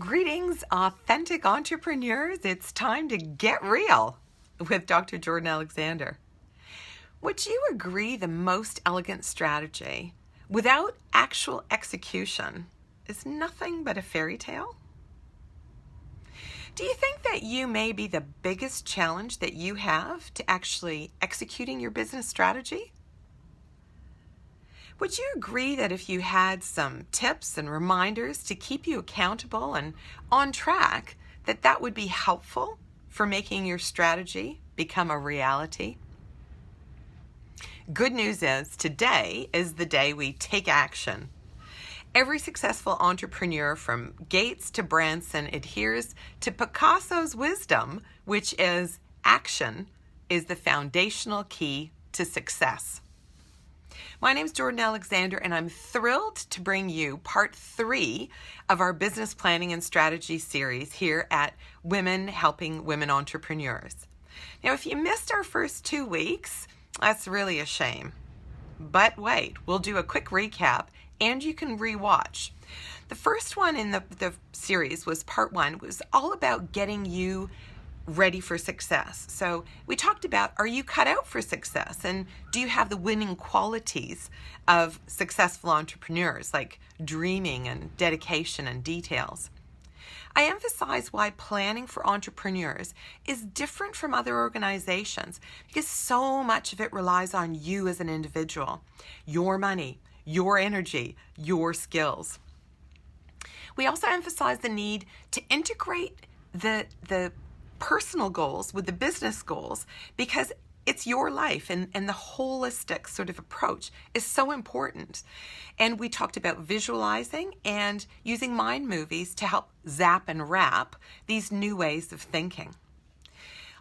Greetings, authentic entrepreneurs. It's time to get real with Dr. Jordan Alexander. Would you agree the most elegant strategy without actual execution is nothing but a fairy tale? Do you think that you may be the biggest challenge that you have to actually executing your business strategy? Would you agree that if you had some tips and reminders to keep you accountable and on track, that would be helpful for making your strategy become a reality? Good news is today is the day we take action. Every successful entrepreneur from Gates to Branson adheres to Picasso's wisdom, which is action is the foundational key to success. My name is Jordan Alexander, and I'm thrilled to bring you part 3 of our business planning and strategy series here at Women Helping Women Entrepreneurs. Now, if you missed our first 2 weeks, that's really a shame. But wait, we'll do a quick recap, and you can rewatch. The first one in the series was part 1, was all about getting you ready for success. So we talked about, are you cut out for success? And do you have the winning qualities of successful entrepreneurs, like dreaming and dedication and details? I emphasize why planning for entrepreneurs is different from other organizations because so much of it relies on you as an individual, your money, your energy, your skills. We also emphasize the need to integrate the personal goals with the business goals because it's your life and the holistic sort of approach is so important. And we talked about visualizing and using mind movies to help zap and wrap these new ways of thinking.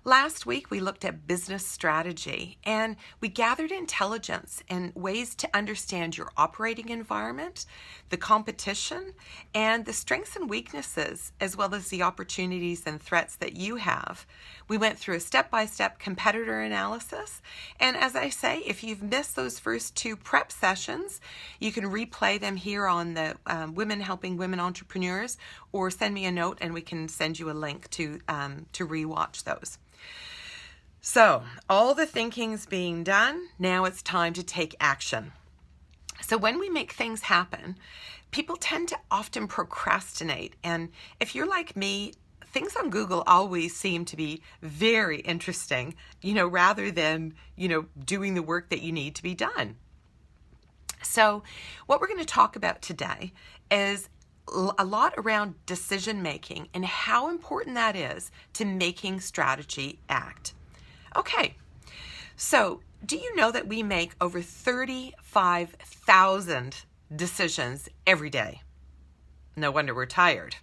Last week, we looked at business strategy and we gathered intelligence and ways to understand your operating environment, the competition, and the strengths and weaknesses, as well as the opportunities and threats that you have. We went through a step-by-step competitor analysis. And as I say, if you've missed those first 2 prep sessions, you can replay them here on the Women Helping Women Entrepreneurs, or send me a note and we can send you a link to rewatch those. So, all the thinking's being done, now it's time to take action. So when we make things happen, people tend to often procrastinate. And if you're like me, things on Google always seem to be very interesting, rather than, doing the work that you need to be done. So what we're going to talk about today is a lot around decision making and how important that is to making strategy act. Okay, so do you know that we make over 35,000 decisions every day? No wonder we're tired.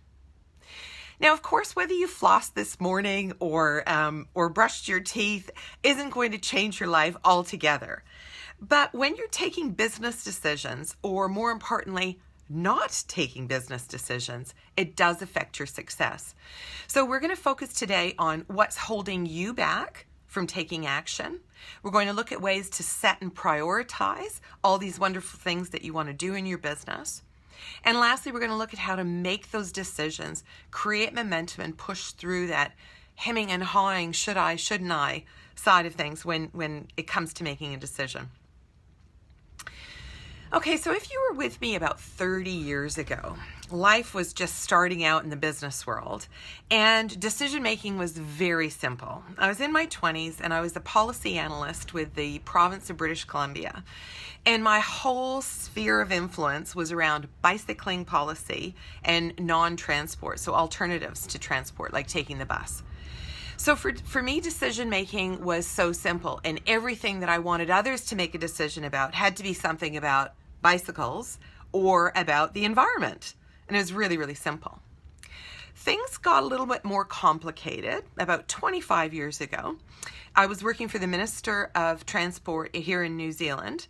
Now, of course, whether you flossed this morning or brushed your teeth isn't going to change your life altogether. But when you're taking business decisions, or more importantly, not taking business decisions, it does affect your success. So we're going to focus today on what's holding you back from taking action. We're going to look at ways to set and prioritize all these wonderful things that you want to do in your business. And lastly, we're going to look at how to make those decisions, create momentum, and push through that hemming and hawing, should I, shouldn't I, side of things when it comes to making a decision. Okay, so if you were with me about 30 years ago, life was just starting out in the business world, and decision-making was very simple. I was in my 20s, and I was a policy analyst with the province of British Columbia, and my whole sphere of influence was around bicycling policy and non-transport, so alternatives to transport, like taking the bus. So for me, decision-making was so simple, and everything that I wanted others to make a decision about had to be something about bicycles or about the environment. And it was really, really simple. Things got a little bit more complicated about 25 years ago. I was working for the Minister of Transport here in New Zealand,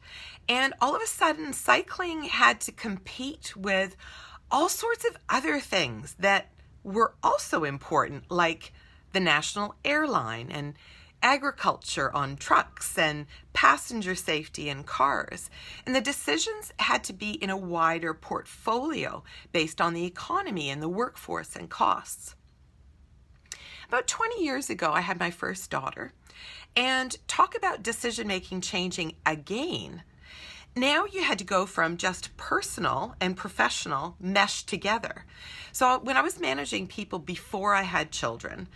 and all of a sudden cycling had to compete with all sorts of other things that were also important, like the national airline and agriculture on trucks and passenger safety in cars. And the decisions had to be in a wider portfolio based on the economy and the workforce and costs. About 20 years ago, I had my first daughter, and talk about decision-making changing again. Now you had to go from just personal and professional meshed together. So when I was managing people before I had children,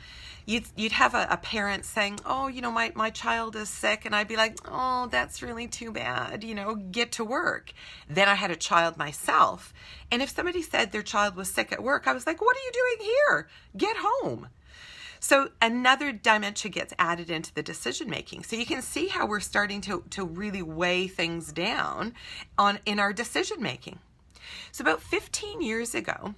you'd have a parent saying, oh, my child is sick. And I'd be like, oh, that's really too bad, get to work. Then I had a child myself. And if somebody said their child was sick at work, I was like, what are you doing here? Get home. So another dimension gets added into the decision making. So you can see how we're starting to really weigh things down in our decision making. So about 15 years ago,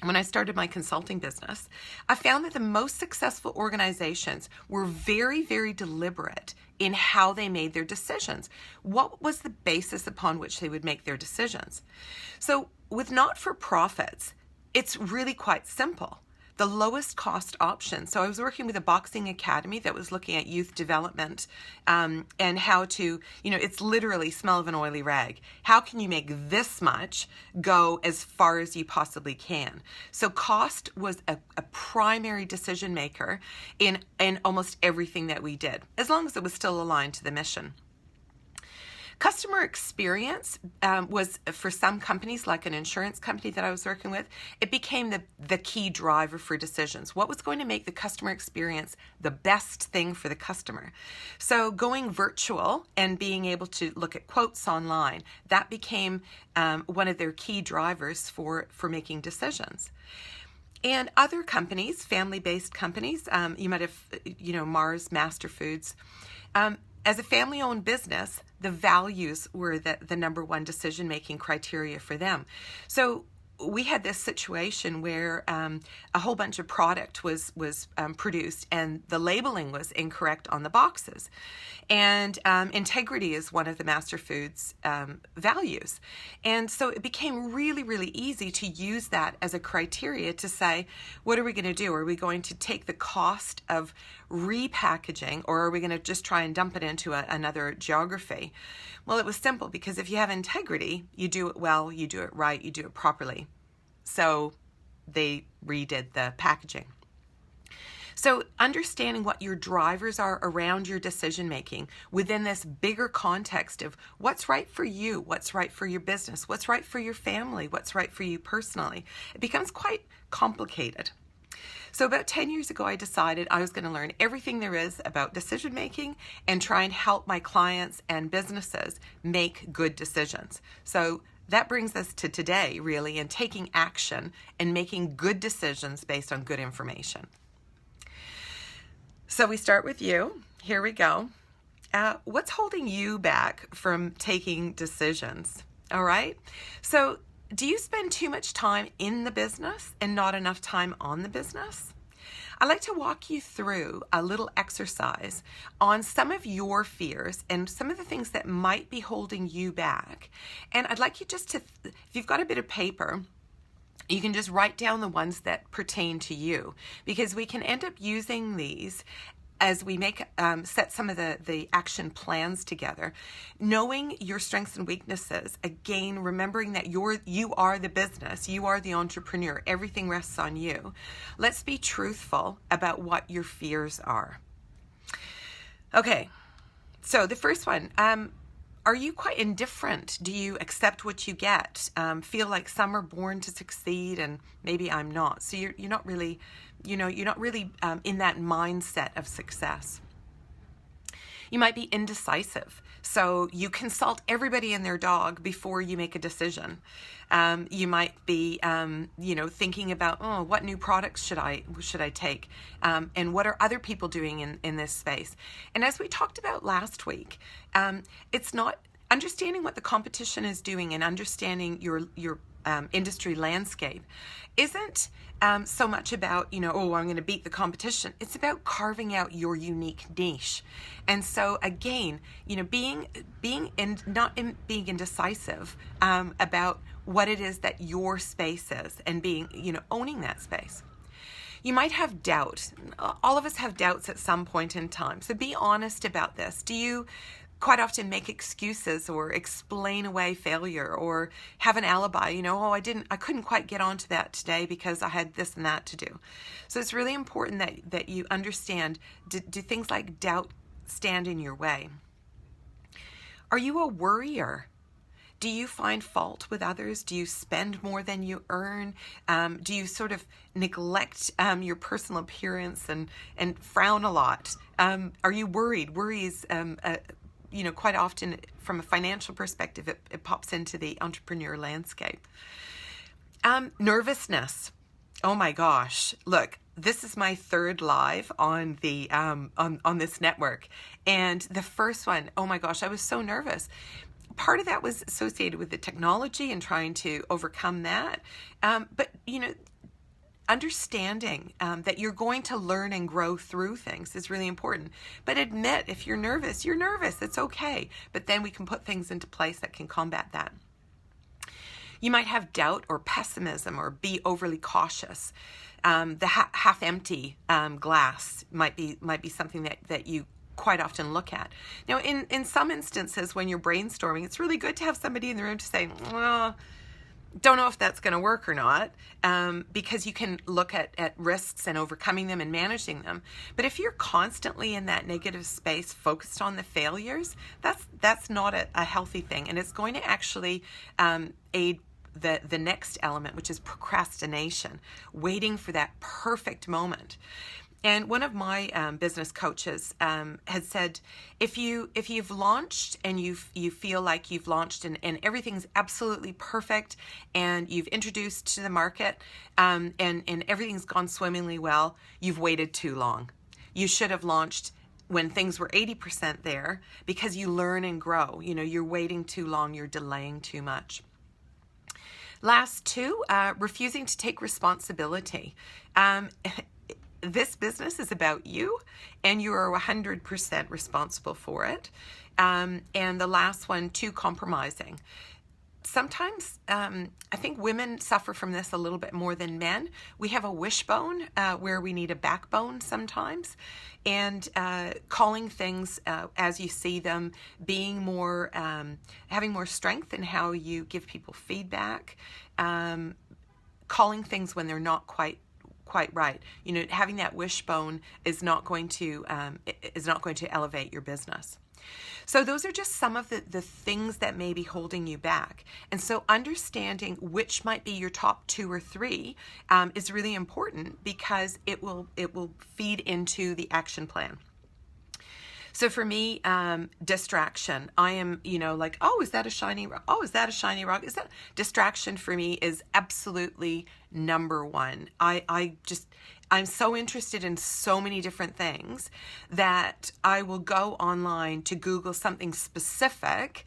when I started my consulting business, I found that the most successful organizations were very, very deliberate in how they made their decisions. What was the basis upon which they would make their decisions? So with not-for-profits, it's really quite simple. The lowest cost option. So I was working with a boxing academy that was looking at youth development and how to, it's literally smell of an oily rag. How can you make this much go as far as you possibly can? So cost was a primary decision maker in almost everything that we did, as long as it was still aligned to the mission. Customer experience was, for some companies, like an insurance company that I was working with, it became the key driver for decisions. What was going to make the customer experience the best thing for the customer? So going virtual and being able to look at quotes online, that became one of their key drivers for making decisions. And other companies, family-based companies, you might have, Mars, Master Foods, as a family-owned business, the values were the number one decision-making criteria for them. So we had this situation where a whole bunch of product was produced and the labeling was incorrect on the boxes. And integrity is one of the Master Foods values. And so it became really, really easy to use that as a criteria to say, what are we going to do? Are we going to take the cost of repackaging, or are we going to just try and dump it into another geography? Well, it was simple, because if you have integrity, you do it well, you do it right, you do it properly. So they redid the packaging. So understanding what your drivers are around your decision making within this bigger context of what's right for you, what's right for your business, what's right for your family, what's right for you personally, it becomes quite complicated. So about 10 years ago, I decided I was going to learn everything there is about decision making and try and help my clients and businesses make good decisions. So that brings us to today, really, and taking action and making good decisions based on good information. So we start with you. Here we go. What's holding you back from taking decisions? All right. So do you spend too much time in the business and not enough time on the business? I'd like to walk you through a little exercise on some of your fears and some of the things that might be holding you back. And I'd like you just to, if you've got a bit of paper, you can just write down the ones that pertain to you, because we can end up using these as we set some of the action plans together. Knowing your strengths and weaknesses, again, remembering that you are the business, you are the entrepreneur, everything rests on you. Let's be truthful about what your fears are. Okay, so the first one, are you quite indifferent? Do you accept what you get? Feel like some are born to succeed and maybe I'm not. So you're not really, in that mindset of success. You might be indecisive. So you consult everybody and their dog before you make a decision. You might be, thinking about, what new products should I take? And what are other people doing in this space? And as we talked about last week, it's not understanding what the competition is doing and understanding your industry landscape isn't so much about, I'm going to beat the competition. It's about carving out your unique niche. And so again, being indecisive about what it is that your space is and owning that space. You might have doubt. All of us have doubts at some point in time. So be honest about this. Do you quite often make excuses or explain away failure or have an alibi? I couldn't quite get onto that today because I had this and that to do. So it's really important that you understand, do things like doubt stand in your way? Are you a worrier? Do you find fault with others? Do you spend more than you earn? Do you sort of neglect your personal appearance and frown a lot? Are you worried? Worry is, quite often from a financial perspective, it pops into the entrepreneur landscape. Nervousness. Oh my gosh. Look, this is my third live on the on this network. And the first one, oh my gosh, I was so nervous. Part of that was associated with the technology and trying to overcome that. But understanding that you're going to learn and grow through things is really important. But admit if you're nervous, it's okay. But then we can put things into place that can combat that. You might have doubt or pessimism or be overly cautious. The half-empty glass might be something that you quite often look at. Now, in some instances, when you're brainstorming, it's really good to have somebody in the room to say, well, don't know if that's going to work or not, because you can look at risks and overcoming them and managing them. But if you're constantly in that negative space, focused on the failures, that's not a healthy thing, and it's going to actually aid the next element, which is procrastination, waiting for that perfect moment. And one of my business coaches had said, if you've launched and you feel like you've launched and everything's absolutely perfect and you've introduced to the market and everything's gone swimmingly well, you've waited too long. You should have launched when things were 80% there, because you learn and grow. You're waiting too long, you're delaying too much. Last two, refusing to take responsibility. This business is about you, and you are 100% responsible for it. And the last one, too compromising. Sometimes I think women suffer from this a little bit more than men. We have a wishbone where we need a backbone sometimes, and calling things as you see them, being more, having more strength in how you give people feedback, calling things when they're not quite right. Having that wishbone is not going to elevate your business. So those are just some of the things that may be holding you back. And so understanding which might be your top 2 or 3 is really important, because it will feed into the action plan. So for me, distraction, I am, like, oh, is that a shiny rock? Oh, is that a shiny rock? Distraction for me is absolutely number one. I'm so interested in so many different things that I will go online to Google something specific,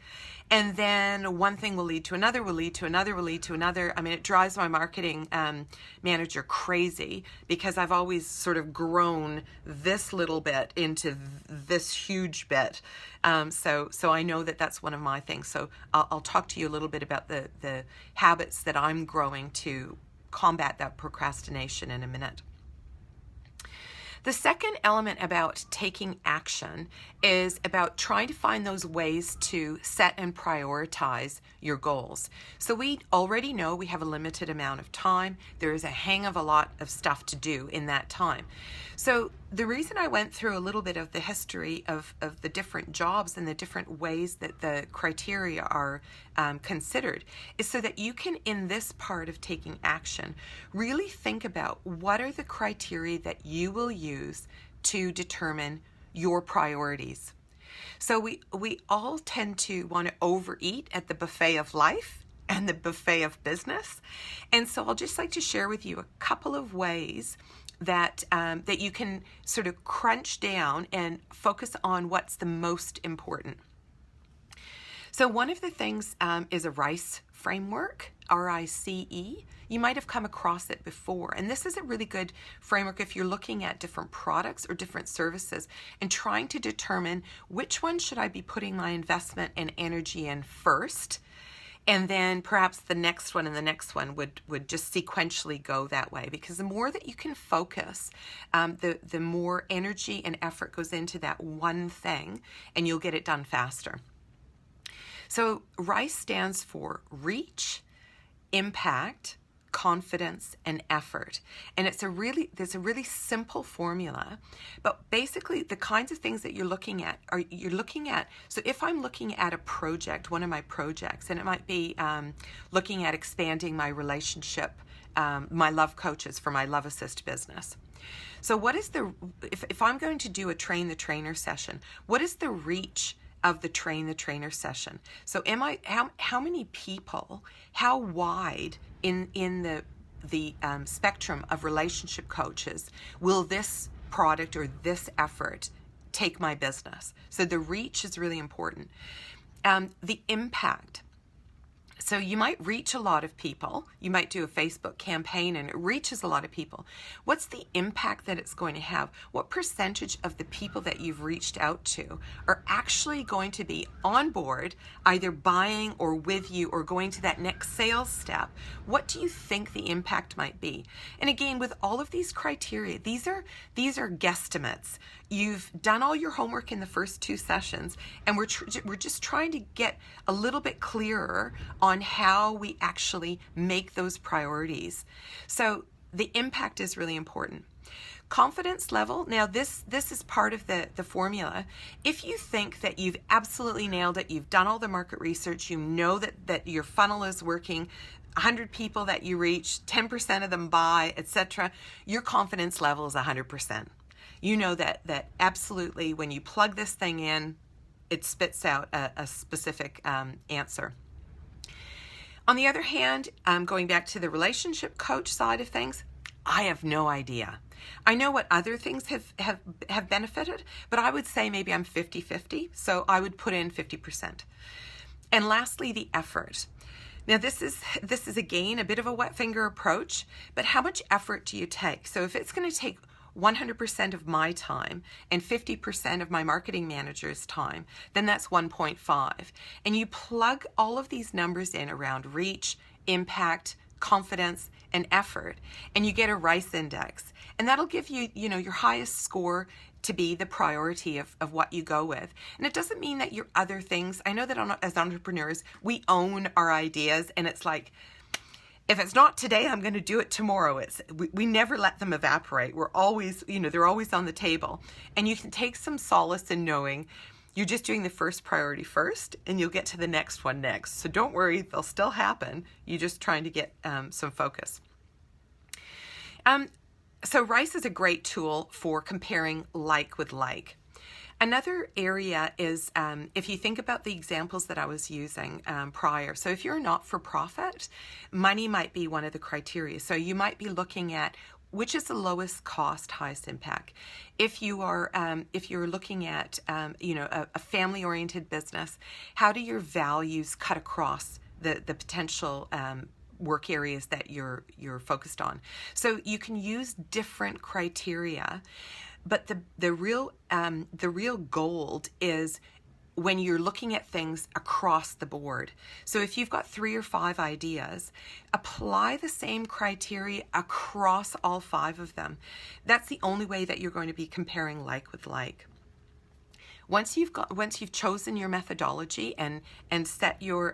and then one thing will lead to another, will lead to another, will lead to another. I mean, it drives my marketing manager crazy, because I've always sort of grown this little bit into this huge bit. So I know that's one of my things. So I'll talk to you a little bit about the habits that I'm growing to combat that procrastination in a minute. The second element about taking action is about trying to find those ways to set and prioritize your goals. So we already know we have a limited amount of time. There is a hang of a lot of stuff to do in that time. So the reason I went through a little bit of the history of the different jobs and the different ways that the criteria are considered is so that you can, in this part of taking action, really think about what are the criteria that you will use to determine your priorities. So we all tend to want to overeat at the buffet of life and the buffet of business. And so I'll just like to share with you a couple of ways that you can sort of crunch down and focus on what's the most important. So one of the things is a RICE framework, RICE. You might have come across it before. And this is a really good framework if you're looking at different products or different services and trying to determine which one should I be putting my investment and energy in first, And then perhaps the next one and the next one would just sequentially go that way, because the more that you can focus, the more energy and effort goes into that one thing, and you'll get it done faster. So RICE stands for reach, impact, confidence, and effort. And there's a really simple formula, but basically the kinds of things that you're looking at, so if I'm looking at a project, one of my projects, and it might be looking at expanding my relationship, my love coaches for my Love Assist business. So what is if I'm going to do a train the trainer session, what is the reach of the train the trainer session? So how many people, how wide in the spectrum of relationship coaches will this product or this effort take my business? So the reach is really important. The impact. So you might reach a lot of people. You might do a Facebook campaign and it reaches a lot of people. What's the impact that it's going to have? What percentage of the people that you've reached out to are actually going to be on board, either buying or with you or going to that next sales step? What do you think the impact might be? And again, with all of these criteria, these are guesstimates. You've done all your homework in the first 2 sessions, and we're just trying to get a little bit clearer on how we actually make those priorities. So the impact is really important. Confidence level, now this is part of the formula. If you think that you've absolutely nailed it, you've done all the market research, you know that your funnel is working, 100 people that you reach, 10% of them buy, etc., your confidence level is 100%. You know that absolutely when you plug this thing in, it spits out a specific answer. On the other hand, going back to the relationship coach side of things, I have no idea. I know what other things have benefited, but I would say maybe I'm 50-50, so I would put in 50%. And lastly, the effort. Now this is again a bit of a wet finger approach, but how much effort do you take? So if it's going to take 100% of my time and 50% of my marketing manager's time, then that's 1.5. And you plug all of these numbers in around reach, impact, confidence, and effort, and you get a RICE index. And that'll give you, your highest score to be the priority of what you go with. And it doesn't mean that your other things, I know that as entrepreneurs, we own our ideas, and it's like, if it's not today, I'm going to do it tomorrow. We never let them evaporate. We're always, they're always on the table. And you can take some solace in knowing you're just doing the first priority first, and you'll get to the next one next. So don't worry, they'll still happen. You're just trying to get some focus. So RICE is a great tool for comparing like with like. Another area is if you think about the examples that I was using prior. So if you're a not-for-profit, money might be one of the criteria. So you might be looking at which is the lowest cost, highest impact. If you're looking at a family-oriented business, how do your values cut across the potential work areas that you're focused on? So you can use different criteria. But the real gold is when you're looking at things across the board. So if you've got 3 or 5 ideas, apply the same criteria across all 5 of them. That's the only way that you're going to be comparing like with like. Once you've chosen your methodology and set your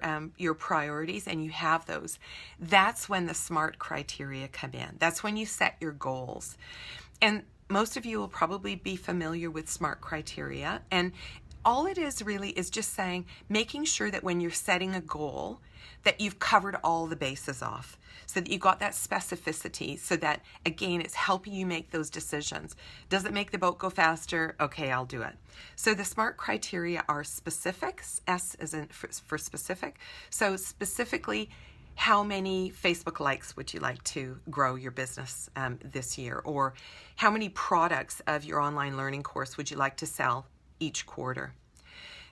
priorities and you have those, that's when the SMART criteria come in. That's when you set your goals. And most of you will probably be familiar with SMART criteria, and all it is really is just saying, making sure that when you're setting a goal, that you've covered all the bases off, so that you've got that specificity, so that, again, it's helping you make those decisions. Does it make the boat go faster? Okay, I'll do it. So the SMART criteria are specifics, S is for specific. So specifically, how many Facebook likes would you like to grow your business this year? Or how many products of your online learning course would you like to sell each quarter?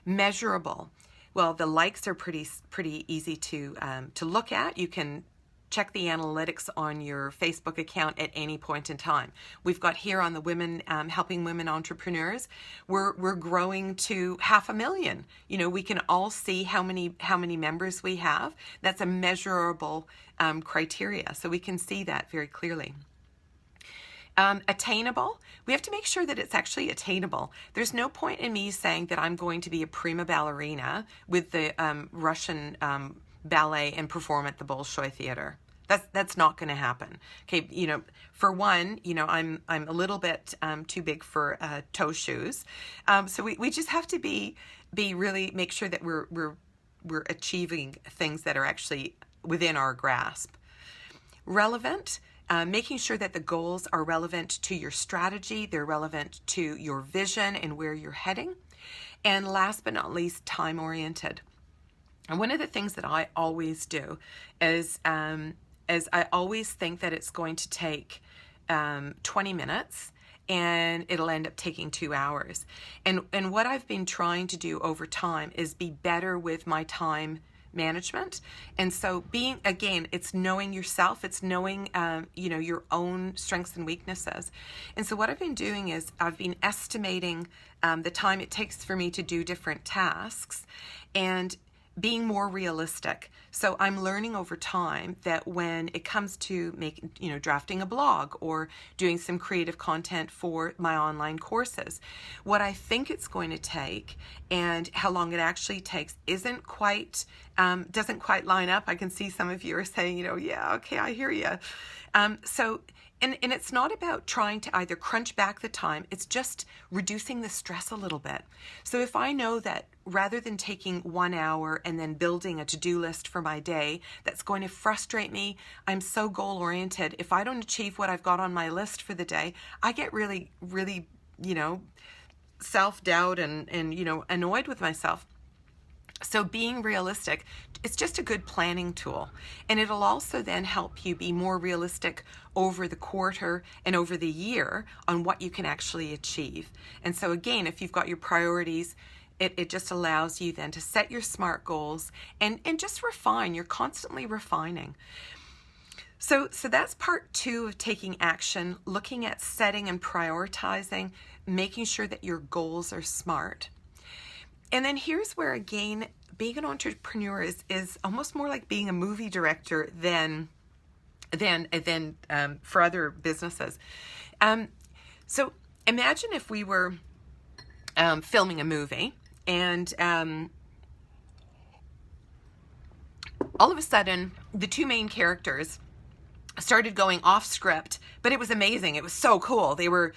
Measurable. Well, the likes are pretty easy to look at. You can check the analytics on your Facebook account at any point in time. We've got here on the Women Helping Women Entrepreneurs, we're growing to 500,000. We can all see how many members we have. That's a measurable criteria, so we can see that very clearly. Attainable. We have to make sure that it's actually attainable. There's no point in me saying that I'm going to be a prima ballerina with the Russian ballet and perform at the Bolshoi Theater. That's not going to happen. Okay, for one, I'm a little bit too big for toe shoes, so we just have to be really make sure that we're achieving things that are actually within our grasp. Relevant. Making sure that the goals are relevant to your strategy, they're relevant to your vision and where you're heading. And last but not least, time-oriented. And one of the things that I always do is I always think that it's going to take 20 minutes and it'll end up taking 2 hours. And what I've been trying to do over time is be better with my time management. And so it's knowing yourself, it's knowing, your own strengths and weaknesses. And so what I've been doing is I've been estimating the time it takes for me to do different tasks and being more realistic. So I'm learning over time that when it comes to drafting a blog or doing some creative content for my online courses, what I think it's going to take and how long it actually takes doesn't quite line up. I can see some of you are saying, yeah, okay, I hear you. And it's not about trying to either crunch back the time, it's just reducing the stress a little bit. So if I know that rather than taking 1 hour and then building a to-do list for my day that's going to frustrate me, I'm so goal-oriented. If I don't achieve what I've got on my list for the day, I get really, really, self-doubt and annoyed with myself. So being realistic, it's just a good planning tool. And it'll also then help you be more realistic over the quarter and over the year on what you can actually achieve. And so again, if you've got your priorities, it just allows you then to set your SMART goals and just refine. You're constantly refining. So that's part 2 of taking action, looking at setting and prioritizing, making sure that your goals are SMART. And then here's where, again, being an entrepreneur is almost more like being a movie director than for other businesses. So imagine if we were filming a movie and all of a sudden the 2 main characters started going off script, but it was amazing. It was so cool. They were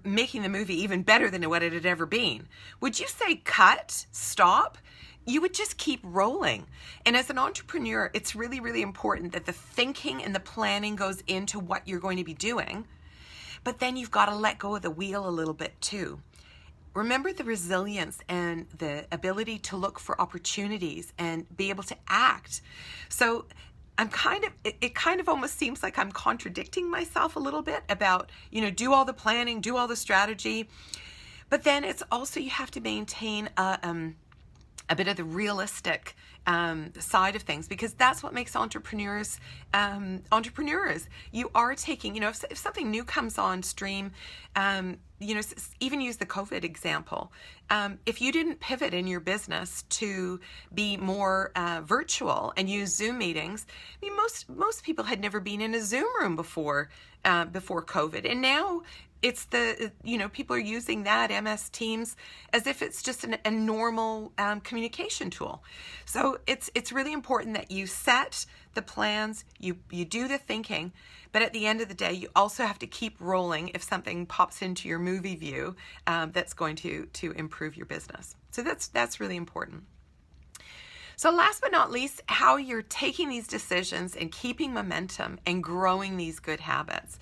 making the movie even better than what it had ever been. Would you say cut, stop? You would just keep rolling. And as an entrepreneur, it's really, really important that the thinking and the planning goes into what you're going to be doing, but then you've got to let go of the wheel a little bit too. Remember the resilience and the ability to look for opportunities and be able to act. So it kind of almost seems like I'm contradicting myself a little bit about, do all the planning, do all the strategy. But then it's also, you have to maintain a bit of the realistic side of things, because that's what makes entrepreneurs entrepreneurs. You are taking, if something new comes on stream, even use the COVID example. If you didn't pivot in your business to be more virtual and use Zoom meetings, I mean, most people had never been in a Zoom room before COVID, and now it's people are using that MS Teams as if it's just a normal communication tool. So it's really important that you set the plans, you do the thinking, but at the end of the day, you also have to keep rolling if something pops into your movie view that's going to improve your business. So that's really important. So last but not least, how you're taking these decisions and keeping momentum and growing these good habits.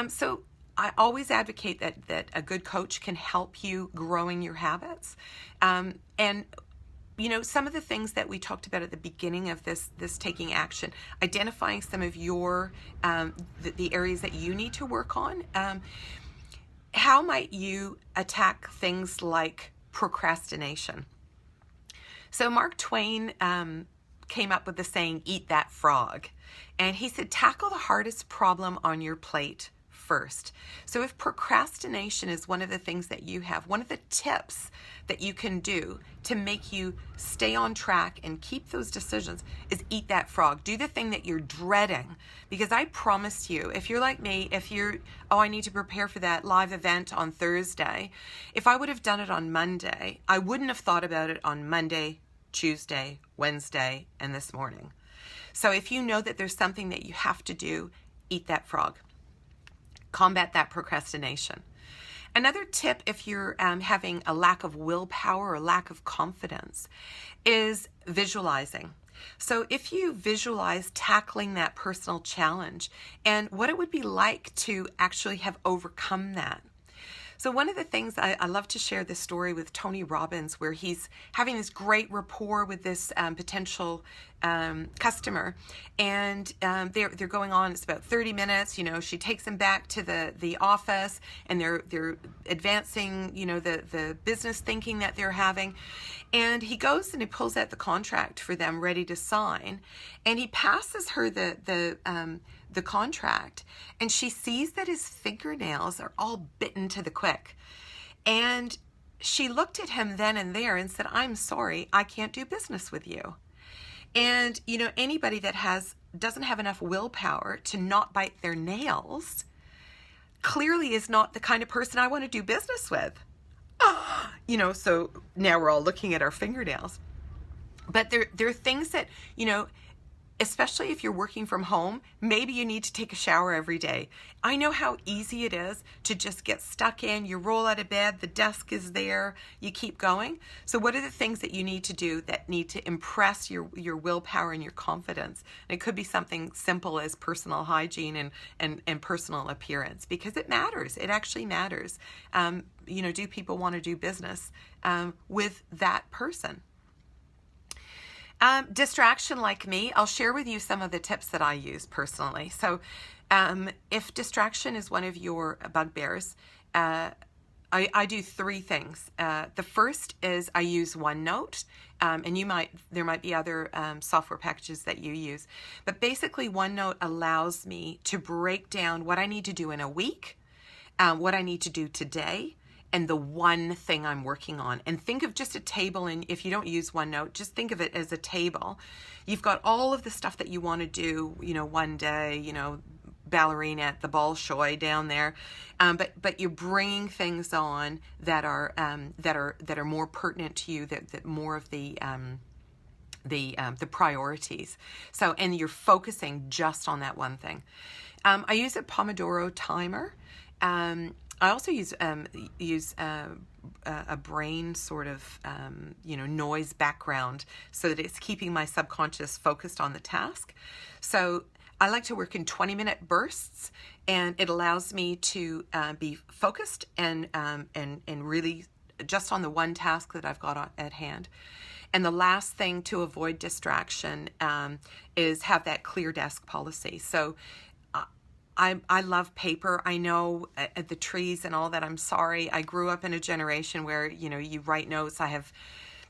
So I always advocate that a good coach can help you growing your habits. And some of the things that we talked about at the beginning of this taking action, identifying some of your the areas that you need to work on. How might you attack things like procrastination? So Mark Twain came up with the saying, eat that frog. And he said, tackle the hardest problem on your plate first. So if procrastination is one of the things that you have, one of the tips that you can do to make you stay on track and keep those decisions is eat that frog. Do the thing that you're dreading. Because I promise you, if you're like me, if you're, I need to prepare for that live event on Thursday. If I would have done it on Monday, I wouldn't have thought about it on Monday, Tuesday, Wednesday, and this morning. So if you know that there's something that you have to do, eat that frog. Combat that procrastination. Another tip, if you're having a lack of willpower or lack of confidence, is visualizing. So if you visualize tackling that personal challenge and what it would be like to actually have overcome that. So one of the things I love to share this story with Tony Robbins, where he's having this great rapport with this potential customer, and they're going on. It's about 30 minutes. You know, she takes him back to the office, and they're advancing. You know, the business thinking that they're having, and he goes and he pulls out the contract for them, ready to sign, and he passes her the contract, and she sees that his fingernails are all bitten to the quick. And she looked at him then and there and said, I'm sorry, I can't do business with you. And, you know, anybody that doesn't have enough willpower to not bite their nails clearly is not the kind of person I want to do business with. You know, so now we're all looking at our fingernails. But there are things that, you know, especially if you're working from home, maybe you need to take a shower every day. I know how easy it is to just get stuck in. You roll out of bed, the desk is there, you keep going. So what are the things that you need to do that need to impress your willpower and your confidence? And it could be something simple as personal hygiene and personal appearance, because it matters. It actually matters. You know, do people want to do business with that person? Distraction, like me, I'll share with you some of the tips that I use personally. So if distraction is one of your bugbears, I do three things. The first is I use OneNote, and there might be other software packages that you use. But basically, OneNote allows me to break down what I need to do in a week, what I need to do today, and the one thing I'm working on. And think of just a table, and if you don't use OneNote, just think of it as a table. You've got all of the stuff that you want to do, you know, one day, you know, ballerina at the Bolshoi down there, but you're bringing things on that are more pertinent to you, that more of the priorities. So, and you're focusing just on that one thing. I use a Pomodoro timer. I also use a brain sort of, you know, noise background so that it's keeping my subconscious focused on the task. So I like to work in 20-minute bursts, and it allows me to be focused and really just on the one task that I've got at hand. And the last thing to avoid distraction is have that clear desk policy. So I love paper. I know the trees and all that. I'm sorry. I grew up in a generation where, you know, you write notes. I have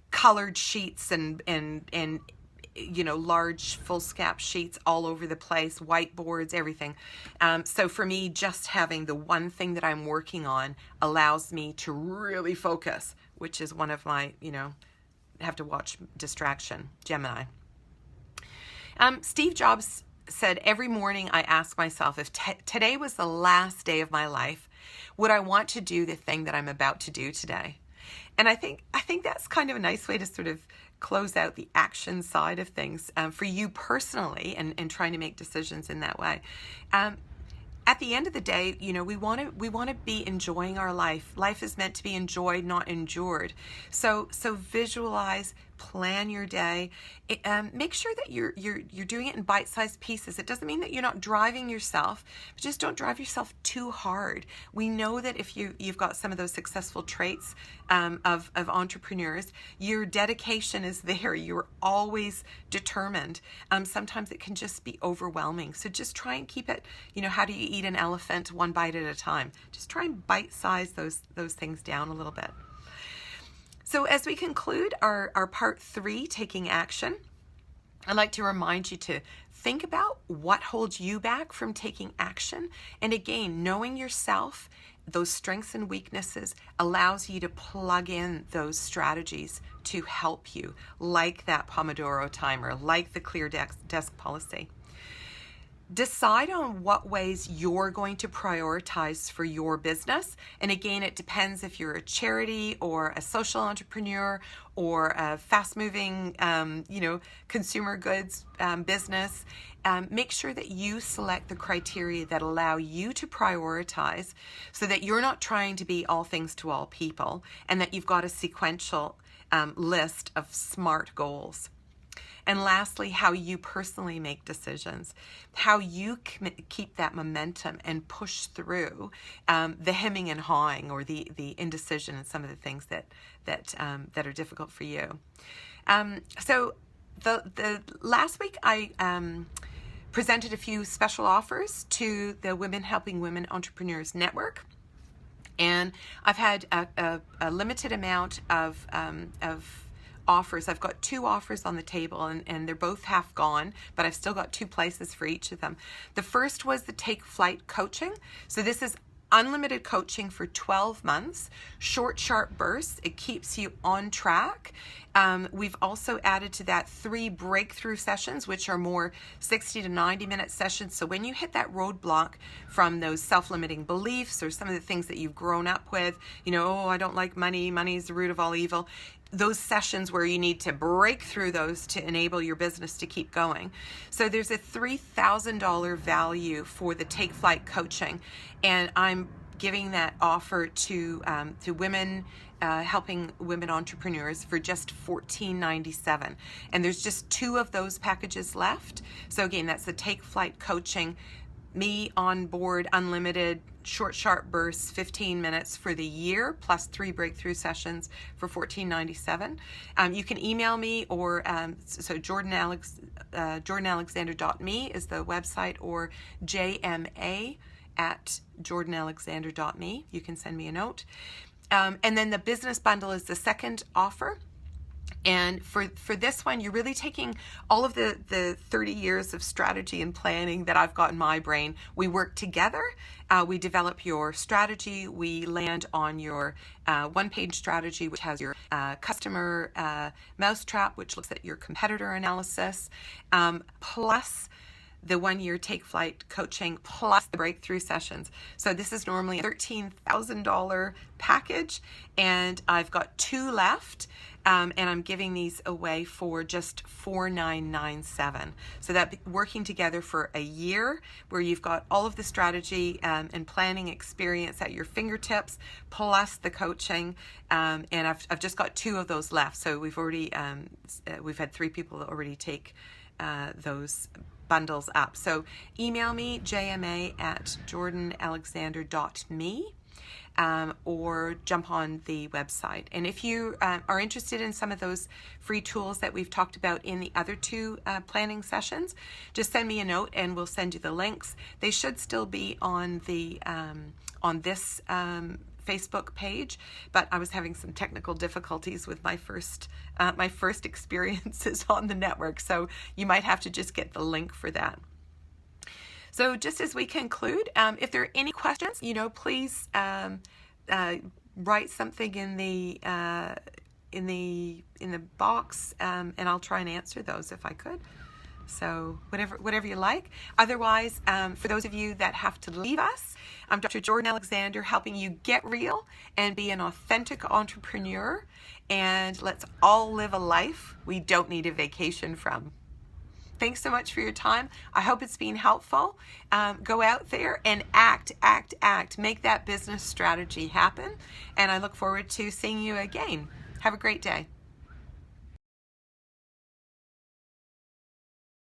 colored sheets and you know, large foolscap sheets all over the place, whiteboards, everything. So for me, just having the one thing that I'm working on allows me to really focus, which is one of my, you know, have to watch distraction, Gemini. Steve Jobs said, every morning I ask myself, if today was the last day of my life, would I want to do the thing that I'm about to do today? And I think that's kind of a nice way to sort of close out the action side of things for you personally, and trying to make decisions in that way. At the end of the day, you know, we want to be enjoying our life. Life is meant to be enjoyed, not endured. So visualize, plan your day. Make sure that you're doing it in bite-sized pieces. It doesn't mean that you're not driving yourself, but just don't drive yourself too hard. We know that if you've got some of those successful traits of entrepreneurs, your dedication is there. You're always determined. Sometimes it can just be overwhelming. So just try and keep it, you know, how do you eat an elephant one bite at a time? Just try and bite-size those things down a little bit. So as we conclude our part 3, taking action, I'd like to remind you to think about what holds you back from taking action. And again, knowing yourself, those strengths and weaknesses, allows you to plug in those strategies to help you, like that Pomodoro timer, like the clear desk policy. Decide on what ways you're going to prioritize for your business. And again, it depends if you're a charity or a social entrepreneur or a fast-moving, consumer goods business. Make sure that you select the criteria that allow you to prioritize, so that you're not trying to be all things to all people, and that you've got a sequential list of SMART goals. And lastly, how you personally make decisions, how you keep that momentum and push through the hemming and hawing, or the indecision, and some of the things that are difficult for you. So the last week I presented a few special offers to the Women Helping Women Entrepreneurs Network. And I've had a limited amount of offers. I've got 2 offers on the table, and they're both half gone, but I've still got 2 places for each of them. The first was the Take Flight coaching. So this is unlimited coaching for 12 months, short, sharp bursts. It keeps you on track. We've also added to that 3 breakthrough sessions, which are more 60 to 90 minute sessions. So when you hit that roadblock from those self-limiting beliefs, or some of the things that you've grown up with, I don't like money, money is the root of all evil, those sessions where you need to break through those to enable your business to keep going. So there's a $3,000 value for the Take Flight coaching, and I'm giving that offer to women helping women entrepreneurs for just $14.97. And there's just 2 of those packages left. So again, that's the Take Flight coaching, me on board, unlimited, short, sharp bursts, 15 minutes for the year, plus 3 breakthrough sessions for $14.97. You can email me, or so jordanalexander.me is the website, or jma@jordanalexander.me. You can send me a note. And then the business bundle is the second offer. And for this one, you're really taking all of the 30 years of strategy and planning that I've got in my brain. We work together. We develop your strategy. We land on your one-page strategy, which has your customer mousetrap, which looks at your competitor analysis, plus the 1-year Take Flight coaching, plus the breakthrough sessions. So this is normally a $13,000 package, and I've got 2 left. And I'm giving these away for just $4,997. So that working together for a year, where you've got all of the strategy and planning experience at your fingertips, plus the coaching. And I've just got 2 of those left. So we've had 3 people that already take those bundles up. So email me, jma@jordanalexander.me. Or jump on the website. And if you are interested in some of those free tools that we've talked about in the other 2 planning sessions, just send me a note and we'll send you the links. They should still be on the on this Facebook page, but I was having some technical difficulties with my first experiences on the network, so you might have to just get the link for that. So just as we conclude, if there are any questions, please write something in the box, and I'll try and answer those if I could. So whatever you like. Otherwise, for those of you that have to leave us, I'm Dr. Jordan Alexander, helping you get real and be an authentic entrepreneur. And let's all live a life we don't need a vacation from. Thanks so much for your time. I hope it's been helpful. Go out there and act. Make that business strategy happen. And I look forward to seeing you again. Have a great day.